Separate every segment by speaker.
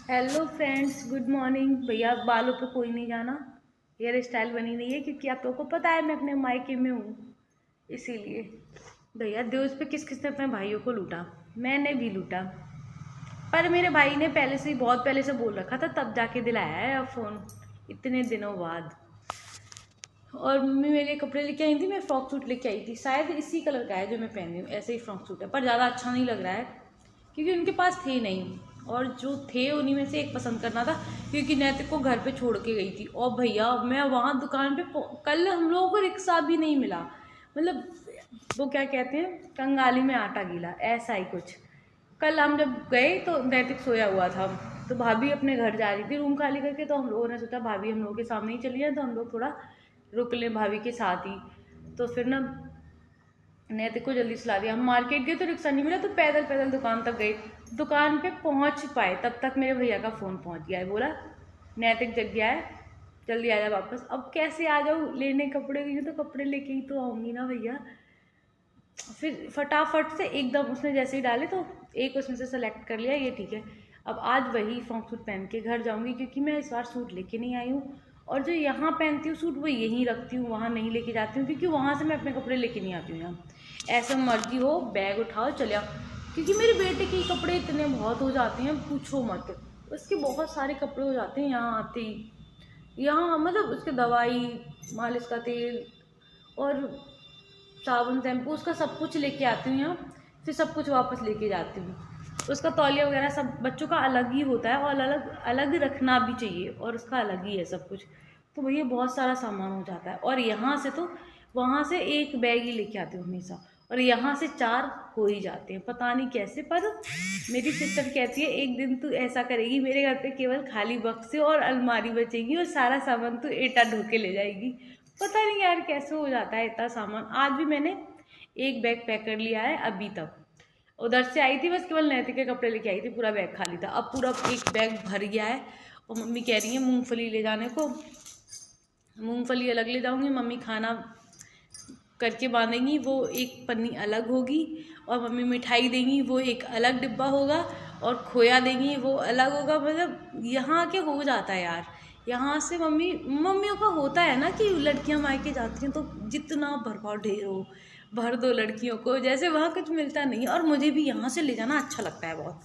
Speaker 1: Hello friends, good morning. भैया बालों पे कोई नहीं जाना, हेयर स्टाइल बनी नहीं है क्योंकि आप लोगों को पता है मैं अपने मायके में हूँ, इसीलिए। भैया देव पे किस किस ने अपने भाइयों को लूटा, मैंने भी लूटा। पर मेरे भाई ने पहले से ही बहुत पहले से बोल रखा था, तब जाके दिलाया है अब फ़ोन, इतने दिनों बाद। और मम्मी मेरे लिए कपड़े लेके आई थी, मैं फ्रॉक सूट लेके आई थी, शायद इसी कलर का है जो मैं पहनी हूँ, ऐसे ही फ्रॉक सूट है पर ज़्यादा अच्छा नहीं लग रहा है क्योंकि उनके पास थे नहीं। और जो थे उन्हीं में से एक पसंद करना था क्योंकि नैतिक को घर पे छोड़ के गई थी। और भैया मैं वहाँ दुकान पे कल हम लोगों को रिक्शा भी नहीं मिला, मतलब वो क्या कहते हैं, कंगाली में आटा गीला, ऐसा ही कुछ। कल हम जब गए तो नैतिक सोया हुआ था, तो भाभी अपने घर जा रही थी रूम खाली करके, तो हम लोगों ने सोचा भाभी हम लोगों के सामने ही चली जाए तो हम लोग थोड़ा रुक लें भाभी के साथ ही। तो फिर ना नैतिक को जल्दी सुला दिया, हम मार्केट गए तो रिक्शा नहीं मिला तो पैदल पैदल दुकान तक गए। दुकान पे पहुंच पाए तब तक मेरे भैया का फ़ोन पहुंच गया है, बोला नैतिक जग गया है, जल्दी आ जा वापस। अब कैसे आ जाऊँ लेने कपड़े, गई तो कपड़े लेके ही तो आऊँगी ना भैया। फिर फटाफट से एकदम उसने जैसे ही डाले तो एक उसमें से सेलेक्ट कर लिया, ये ठीक है। अब आज वही फ्रॉक सूट पहन के घर जाऊंगी क्योंकि मैं इस बार सूट लेके नहीं आई हूँ। और जो यहाँ पहनती हूँ सूट वो यहीं रखती हूँ, वहाँ नहीं लेके जाती हूँ क्योंकि वहाँ से मैं अपने कपड़े लेके नहीं आती हूँ यहाँ। ऐसा मर्जी हो बैग उठाओ चले आओ, क्योंकि मेरे बेटे के कपड़े इतने बहुत हो जाते हैं पूछो मत। उसके बहुत सारे कपड़े हो जाते हैं यहाँ आते ही, यहाँ मतलब उसके दवाई, मालिश का तेल और साबुन शैम्पू उसका सब कुछ लेके आती हूँ यहाँ, फिर सब कुछ वापस लेके जाती हूँ। उसका तौलिया वगैरह सब बच्चों का अलग ही होता है और अलग अलग रखना भी चाहिए, और उसका अलग ही है सब कुछ। तो भैया बहुत सारा सामान हो जाता है, और यहाँ से तो वहाँ से एक बैग ही लेके आती हूँ हमेशा, और यहाँ से 4 हो ही जाते हैं, पता नहीं कैसे। पर मेरी सिस्टर कहती है एक दिन तू ऐसा करेगी मेरे घर पे केवल खाली बक्से और अलमारी बचेगी और सारा सामान तू एटा ढो के ले जाएगी। पता नहीं यार कैसे हो जाता है इतना सामान। आज भी मैंने एक बैग पैक कर लिया है अभी तक, उधर से आई थी बस केवल नैतिक के कपड़े लेके आई थी, पूरा बैग खाली था, अब पूरा एक बैग भर गया है। और मम्मी कह रही है मूंगफली ले जाने को, मूंगफली अलग ले जाऊंगी, मम्मी खाना करके बांधेंगी वो एक पन्नी अलग होगी, और मम्मी मिठाई देंगी वो एक अलग डिब्बा होगा, और खोया देंगी वो अलग होगा। मतलब यहाँ के हो जाता है यार, यहाँ से मम्मियों का होता है ना कि लड़कियां मायके जाती हैं तो जितना भरपाव ढेर हो भर दो लड़कियों को, जैसे वहाँ कुछ मिलता नहीं है। और मुझे भी यहाँ से ले जाना अच्छा लगता है बहुत,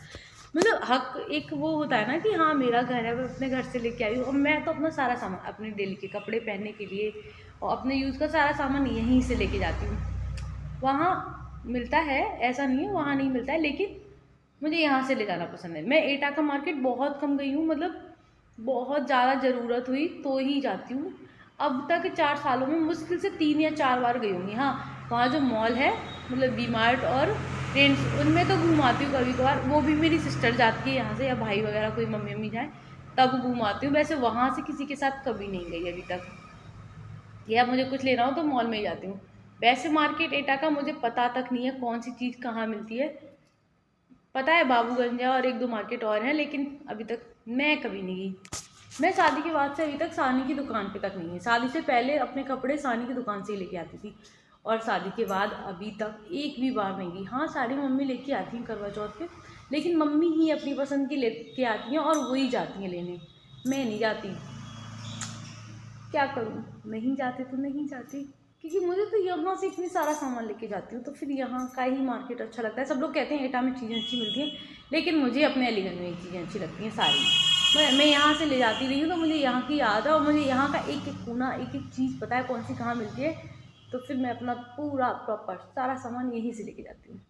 Speaker 1: मतलब हक एक वो होता है ना कि हाँ मेरा घर है, मैं अपने घर से लेके आई हूँ। और मैं तो अपना सारा सामान अपने डेली के कपड़े पहनने के लिए और अपने यूज़ का सारा सामान यहीं से लेके जाती हूँ। वहाँ मिलता है, ऐसा नहीं है वहाँ नहीं मिलता है, लेकिन मुझे यहाँ से ले जाना पसंद है। मैं एटा का मार्केट बहुत कम गई हूँ, मतलब बहुत ज़्यादा ज़रूरत हुई तो ही जाती हूँ। अब तक 4 सालों में मुश्किल से 3 या 4 बार गई होंगी। हाँ, वहाँ जो मॉल है मतलब वी मार्ट और ट्रेंड्स, उनमें तो घूम आती हूँ कभी कभार, वो भी मेरी सिस्टर जाती है यहाँ से या भाई वगैरह कोई मम्मी मम्मी जाए तब घूम आती हूँ। वैसे वहाँ से किसी के साथ कभी नहीं गई अभी तक, या मुझे कुछ लेना हो तो मॉल में ही जाती हूँ। वैसे मार्केट एटा का मुझे पता तक नहीं है कौन सी चीज़ कहाँ मिलती है, पता है बाबूगंज है और 1-2 मार्केट और हैं, लेकिन अभी तक मैं कभी नहीं गई। मैं शादी के बाद से अभी तक सानी की दुकान पे तक नहीं है, शादी से पहले अपने कपड़े सानी की दुकान से ही लेके आती थी, और शादी के बाद अभी तक एक भी बार नहीं गई। हाँ, साड़ी मम्मी लेके आती हैं करवा चौथ पे, लेकिन मम्मी ही अपनी पसंद की लेके आती हैं और वही जाती हैं लेने, मैं नहीं जाती। क्या करूँ, नहीं जाते तो नहीं जाते, क्योंकि मुझे तो यहाँ से इतनी सारा सामान लेके जाती हूँ तो फिर यहाँ का ही मार्केट अच्छा लगता है। सब लोग कहते हैं एटा में चीज़ें अच्छी मिलती हैं, लेकिन मुझे अपने अलीगंज में चीज़ें अच्छी लगती हैं सारी। मैं यहाँ से ले जाती रही हूँ तो मुझे यहाँ की याद है, और मुझे यहाँ का एक एक कोना एक एक चीज़ पता है कौन सी कहाँ मिलती है, तो फिर मैं अपना पूरा प्रॉपर सारा सामान यहीं से लेके जाती हूँ।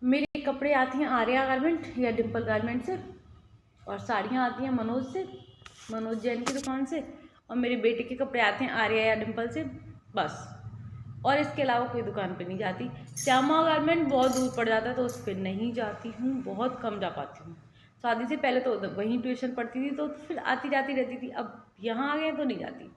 Speaker 1: मेरे कपड़े आती हैं आर्या गारमेंट या डिम्पल गारमेंट से, और साड़ियाँ आती हैं मनोज से, मनोज जैन की दुकान से, और मेरे बेटे के कपड़े आते हैं आर्या या डिम्पल से, बस। और इसके अलावा कोई दुकान पे नहीं जाती। श्यामा गारमेंट बहुत दूर पड़ जाता है तो उस पर नहीं जाती हूँ, बहुत कम जा पाती हूँ। शादी से पहले तो वहीं ट्यूशन पढ़ती थी तो फिर आती जाती रहती थी, अब यहाँ आ गए तो नहीं जाती।